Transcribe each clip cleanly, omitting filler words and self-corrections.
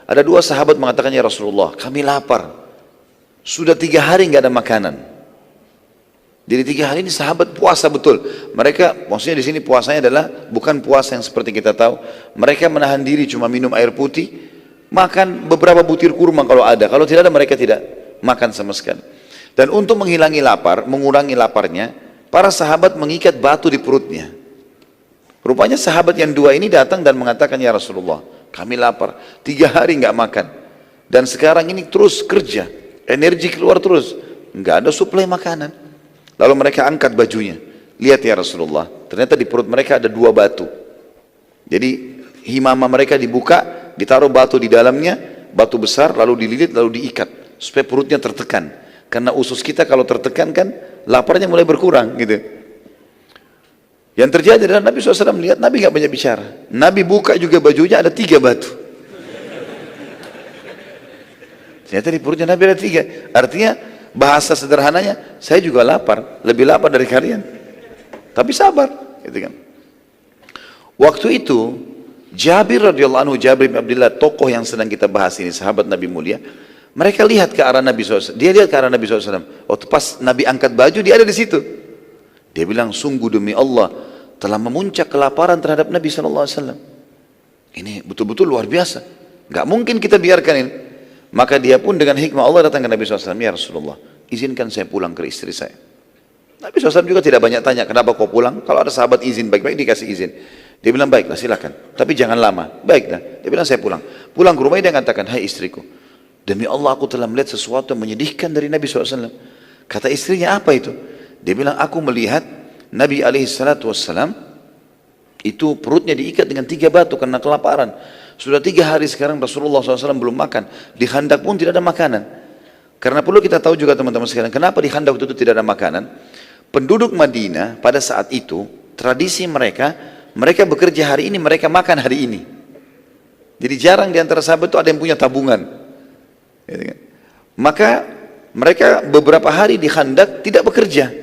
Ada dua sahabat mengatakan, ya Rasulullah, kami lapar. Sudah 3 hari nggak ada makanan. Jadi 3 hari ini sahabat puasa betul. Mereka, maksudnya di sini puasanya adalah bukan puasa yang seperti kita tahu. Mereka menahan diri cuma minum air putih, makan beberapa butir kurma kalau ada. Kalau tidak ada mereka tidak makan sama sekali. Dan untuk menghilangi lapar, mengurangi laparnya, para sahabat mengikat batu di perutnya. Rupanya sahabat yang 2 ini datang dan mengatakan, ya Rasulullah, kami lapar, 3 hari nggak makan. Dan sekarang ini terus kerja, energi keluar terus, nggak ada suplai makanan. Lalu mereka angkat bajunya. Lihat ya Rasulullah, ternyata di perut mereka ada 2 batu. Jadi himama mereka dibuka, ditaruh batu di dalamnya, batu besar, lalu dililit, lalu diikat. Supaya perutnya tertekan. Karena usus kita kalau tertekan kan, laparnya mulai berkurang gitu. Yang terjadi adalah Nabi SAW melihat, Nabi nggak banyak bicara. Nabi buka juga bajunya, ada 3 batu. Ternyata di perutnya Nabi ada 3. Artinya bahasa sederhananya, saya juga lapar, lebih lapar dari kalian. Tapi sabar, gitu kan. Waktu itu Jabir radhiyallahu anhu, Jabir bin Abdullah, tokoh yang sedang kita bahas ini, sahabat Nabi mulia, mereka lihat ke arah Nabi SAW. Dia lihat ke arah Nabi SAW. Waktu pas Nabi angkat baju, dia ada di situ. Dia bilang, sungguh demi Allah telah memuncak kelaparan terhadap Nabi SAW. Ini betul-betul luar biasa. Gak mungkin kita biarkan ini. Maka dia pun dengan hikmah Allah datang ke Nabi SAW. Ya Rasulullah, izinkan saya pulang ke istri saya. Nabi SAW juga tidak banyak tanya, kenapa kau pulang? Kalau ada sahabat izin, baik-baik dikasih izin. Dia bilang, baiklah silakan, tapi jangan lama. Baiklah, dia bilang saya pulang. Pulang ke rumah dia katakan, hai istriku, demi Allah aku telah melihat sesuatu yang menyedihkan dari Nabi SAW. Kata istrinya, apa itu? Dia bilang, aku melihat Nabi SAW itu perutnya diikat dengan 3 batu karena kelaparan. Sudah 3 hari sekarang Rasulullah SAW belum makan. Di Khandaq pun tidak ada makanan. Karena perlu kita tahu juga teman-teman sekalian, kenapa di Khandaq itu tidak ada makanan? Penduduk Madinah pada saat itu, tradisi mereka bekerja hari ini, mereka makan hari ini. Jadi jarang di antara sahabat itu ada yang punya tabungan. Maka mereka beberapa hari di Khandaq tidak bekerja.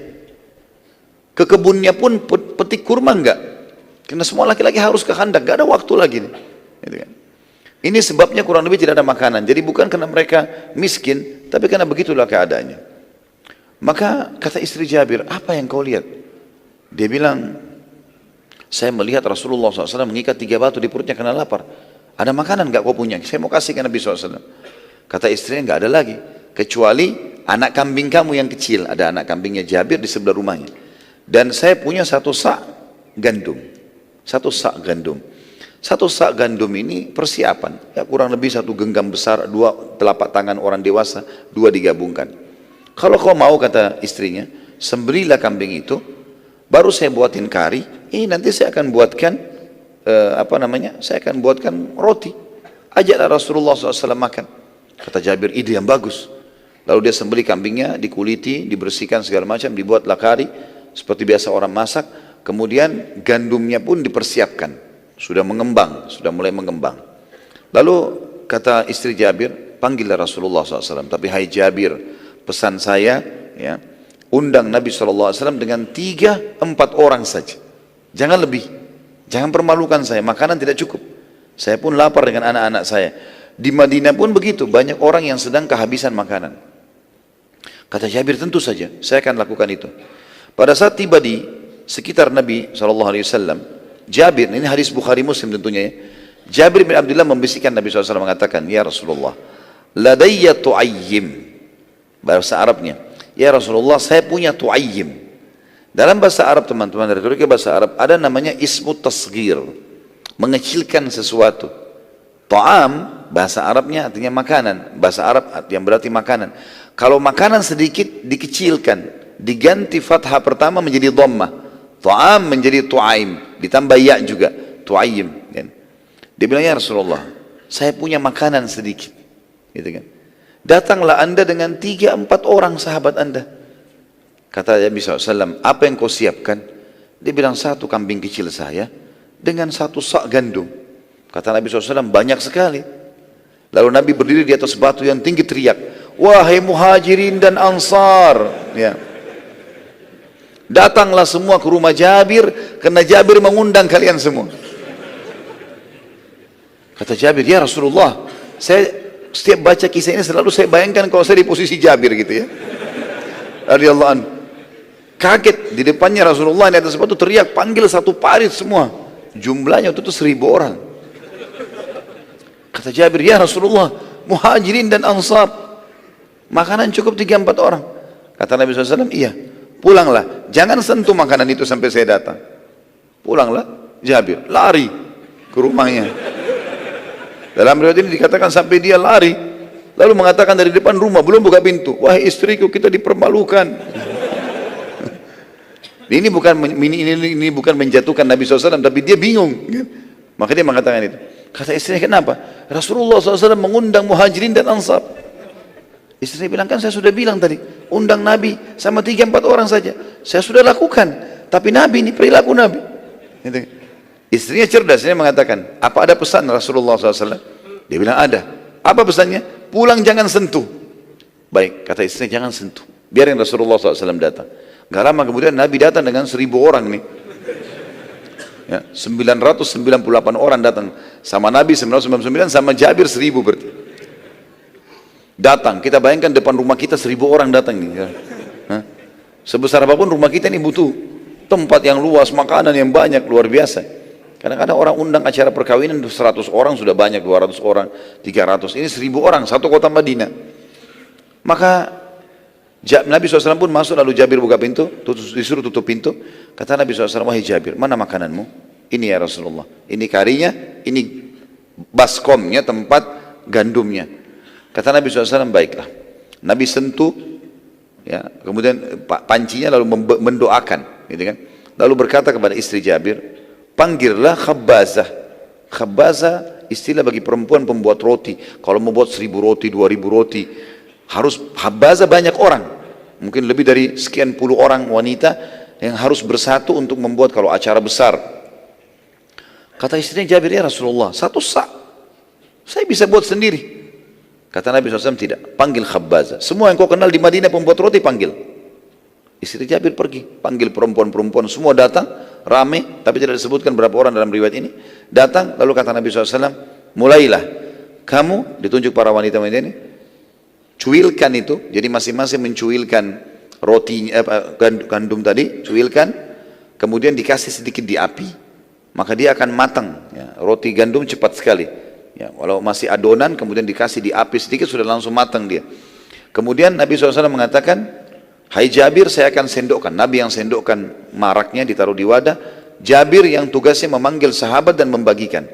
Ke kebunnya pun petik kurma enggak. Karena semua laki-laki harus ke Khandaq, enggak ada waktu lagi. Ini sebabnya kurang lebih tidak ada makanan. Jadi bukan karena mereka miskin, tapi karena begitulah keadaannya. Maka kata istri Jabir, apa yang kau lihat? Dia bilang, saya melihat Rasulullah SAW mengikat 3 batu di perutnya karena lapar. Ada makanan enggak kau punya? Saya mau kasih ke Nabi SAW. Kata istrinya, enggak ada lagi. Kecuali anak kambing kamu yang kecil. Ada anak kambingnya Jabir di sebelah rumahnya. Dan saya punya 1 sak gandum. 1 sak gandum. 1 sak gandum ini persiapan. Ya kurang lebih 1 genggam besar, 2 telapak tangan orang dewasa, 2 digabungkan. Kalau kau mau, kata istrinya, sembelilah kambing itu, baru saya buatin kari. Ini nanti saya akan buatkan, saya akan buatkan roti. Ajaklah Rasulullah SAW makan. Kata Jabir, ide yang bagus. Lalu dia sembelih kambingnya, dikuliti, dibersihkan segala macam, dibuatlah kari. Seperti biasa orang masak, kemudian gandumnya pun dipersiapkan, sudah mengembang, sudah mulai mengembang. Lalu kata istri Jabir, panggillah Rasulullah SAW. Tapi hai Jabir, pesan saya, ya, undang Nabi SAW dengan 3-4 orang saja, jangan lebih, jangan permalukan saya, makanan tidak cukup. Saya pun lapar dengan anak-anak saya. Di Madinah pun begitu, banyak orang yang sedang kehabisan makanan. Kata Jabir, tentu saja, saya akan lakukan itu. Pada saat tiba di sekitar Nabi SAW, Jabir, ini hadis Bukhari Muslim tentunya ya, Jabir bin Abdullah membisikkan Nabi SAW mengatakan, ya Rasulullah, ladayya tu'ayyim, bahasa Arabnya, ya Rasulullah, saya punya tu'ayyim. Dalam bahasa Arab teman-teman, dari bahasa Arab ada namanya ismu tasghir, mengecilkan sesuatu. Ta'am, bahasa Arabnya artinya makanan, bahasa Arab yang berarti makanan. Kalau makanan sedikit dikecilkan, diganti fathah pertama menjadi dhammah, ta'am menjadi tu'aim, ditambah ya juga, tu'ayyim. Dia bilang, ya Rasulullah, saya punya makanan sedikit, gitu kan. Datanglah anda dengan 3-4 orang sahabat anda. Kata Nabi SAW, apa yang kau siapkan? Dia bilang, 1 kambing kecil saya dengan 1 sak gandum. Kata Nabi SAW, banyak sekali. Lalu Nabi berdiri di atas batu yang tinggi teriak, wahai muhajirin dan ansar, ya, datanglah semua ke rumah Jabir, karena Jabir mengundang kalian semua. Kata Jabir, ya Rasulullah, Saya setiap baca kisah ini selalu saya bayangkan kalau saya di posisi Jabir gitu ya. Radhiyallahu anhu. Kaget di depannya Rasulullah di atas sepatu teriak, panggil satu parit semua. Jumlahnya itu 1.000 orang. Kata Jabir, ya Rasulullah, muhajirin dan ansar, makanan cukup 3-4 orang. Kata Nabi SAW, iya, pulanglah, jangan sentuh makanan itu sampai saya datang. Pulanglah Jabir, lari ke rumahnya. Dalam riwayat ini dikatakan sampai dia lari, lalu mengatakan dari depan rumah, belum buka pintu, wahai istriku, kita dipermalukan. Ini bukan menjatuhkan Nabi SAW, tapi dia bingung. Maka dia mengatakan itu. Kata istrinya, kenapa? Rasulullah SAW mengundang muhajirin dan ansar. Istrinya bilang, kan saya sudah bilang tadi, undang Nabi sama 3-4 orang saja. Saya sudah lakukan, tapi Nabi ini perilaku Nabi. Istrinya cerdas, dia mengatakan, apa ada pesan Rasulullah SAW? Dia bilang ada. Apa pesannya? Pulang jangan sentuh. Baik, kata istrinya, jangan sentuh. Biarin Rasulullah SAW datang. Gak lama kemudian Nabi datang dengan 1.000 orang nih. Ya, 998 orang datang sama Nabi 999 sama Jabir 1.000 berarti. Datang, kita bayangkan depan rumah kita 1.000 orang datang nih. Ya. Sebesar apapun rumah kita ini butuh tempat yang luas, makanan yang banyak, luar biasa. Kadang-kadang orang undang acara perkawinan 100 orang sudah banyak, 200 orang, 300. Ini 1.000 orang, satu kota Madinah. Maka Nabi SAW pun masuk, lalu Jabir buka pintu, disuruh tutup pintu. Kata Nabi SAW, wahai Jabir, mana makananmu? Ini ya Rasulullah, ini karinya, ini baskomnya, tempat gandumnya. Kata Nabi SAW, baiklah. Nabi sentuh, ya, kemudian pancinya lalu mendoakan, gitu kan? Lalu berkata kepada istri Jabir, panggillah khabbazah. Khabbazah istilah bagi perempuan pembuat roti. Kalau membuat 1.000 roti, 2.000 roti, harus khabbazah banyak orang, mungkin lebih dari sekian puluh orang wanita yang harus bersatu untuk membuat kalau acara besar. Kata istrinya Jabir, ya Rasulullah, 1 sak saya bisa buat sendiri. Kata Nabi SAW, tidak, panggil khabbazah. Semua yang kau kenal di Madinah pembuat roti panggil. Istri Jabir pergi, panggil perempuan-perempuan, semua datang, rame, tapi tidak disebutkan berapa orang dalam riwayat ini. Datang, lalu kata Nabi SAW, mulailah kamu, ditunjuk para wanita-wanita ini, cuilkan itu, jadi masing-masing mencuilkan rotinya, gandum tadi, cuilkan, kemudian dikasih sedikit di api, maka dia akan matang. Ya, roti gandum cepat sekali. Ya, walau masih adonan, kemudian dikasih di api sedikit, sudah langsung matang dia. Kemudian Nabi SAW mengatakan, hai Jabir, saya akan sendokkan. Nabi yang sendokkan maraknya, ditaruh di wadah. Jabir yang tugasnya memanggil sahabat dan membagikan.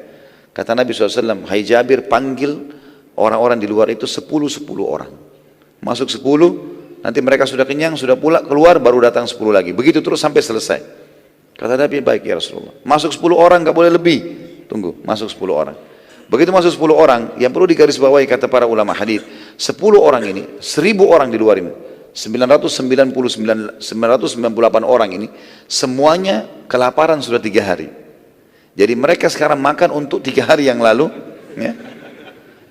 Kata Nabi SAW, hai Jabir, panggil orang-orang di luar itu 10 orang. Masuk 10, nanti mereka sudah kenyang, sudah pula keluar, baru datang 10 lagi. Begitu terus sampai selesai. Kata Nabi, baik ya Rasulullah. Masuk 10 orang, gak boleh lebih. Tunggu, masuk 10 orang. Begitu masuk 10 orang, yang perlu digarisbawahi kata para ulama hadis, 10 orang ini, 1.000 orang di luar ini, 998 orang ini, semuanya kelaparan sudah 3 hari. Jadi mereka sekarang makan untuk 3 hari yang lalu, ya.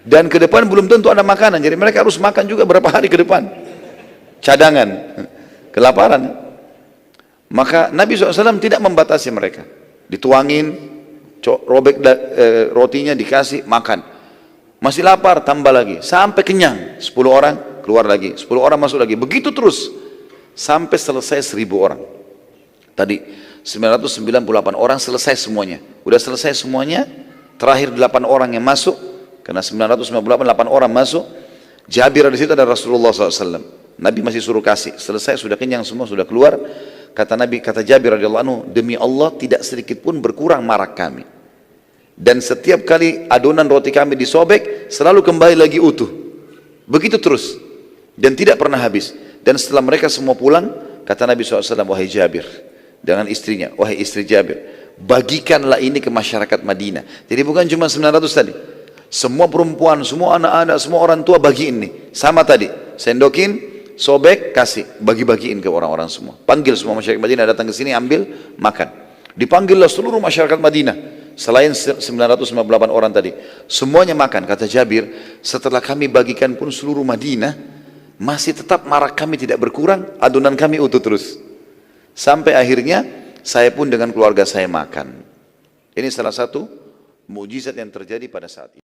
Dan ke depan belum tentu ada makanan, jadi mereka harus makan juga berapa hari ke depan. Cadangan, kelaparan. Maka Nabi SAW tidak membatasi mereka. Dituangin, robek rotinya, dikasih, makan. Masih lapar, tambah lagi. Sampai kenyang, 10 orang, keluar lagi. 10 orang masuk lagi. Begitu terus. Sampai selesai 1.000 orang. Tadi 998 orang selesai semuanya. Udah selesai semuanya, terakhir 8 orang yang masuk. Karena 998 orang masuk, Jabir di situ ada Rasulullah SAW. Nabi masih suruh kasih. Selesai, sudah kenyang semua, sudah keluar. Kata Nabi, kata Jabir radhiyallahu anhu, demi Allah tidak sedikit pun berkurang marak kami. Dan setiap kali adonan roti kami disobek, selalu kembali lagi utuh. Begitu terus. Dan tidak pernah habis. Dan setelah mereka semua pulang, kata Nabi SAW, wahai Jabir, dengan istrinya, wahai istri Jabir, bagikanlah ini ke masyarakat Madinah. Jadi bukan cuma 900 tadi. Semua perempuan, semua anak-anak, semua orang tua bagiin nih. Sama tadi, sendokin, sobek, kasih, bagi-bagiin ke orang-orang semua. Panggil semua masyarakat Madinah datang ke sini, ambil, makan. Dipanggillah seluruh masyarakat Madinah. Selain 998 orang tadi, semuanya makan. Kata Jabir, setelah kami bagikan pun seluruh Madinah, masih tetap marak kami tidak berkurang, adonan kami utuh terus. Sampai akhirnya, saya pun dengan keluarga saya makan. Ini salah satu mukjizat yang terjadi pada saat itu.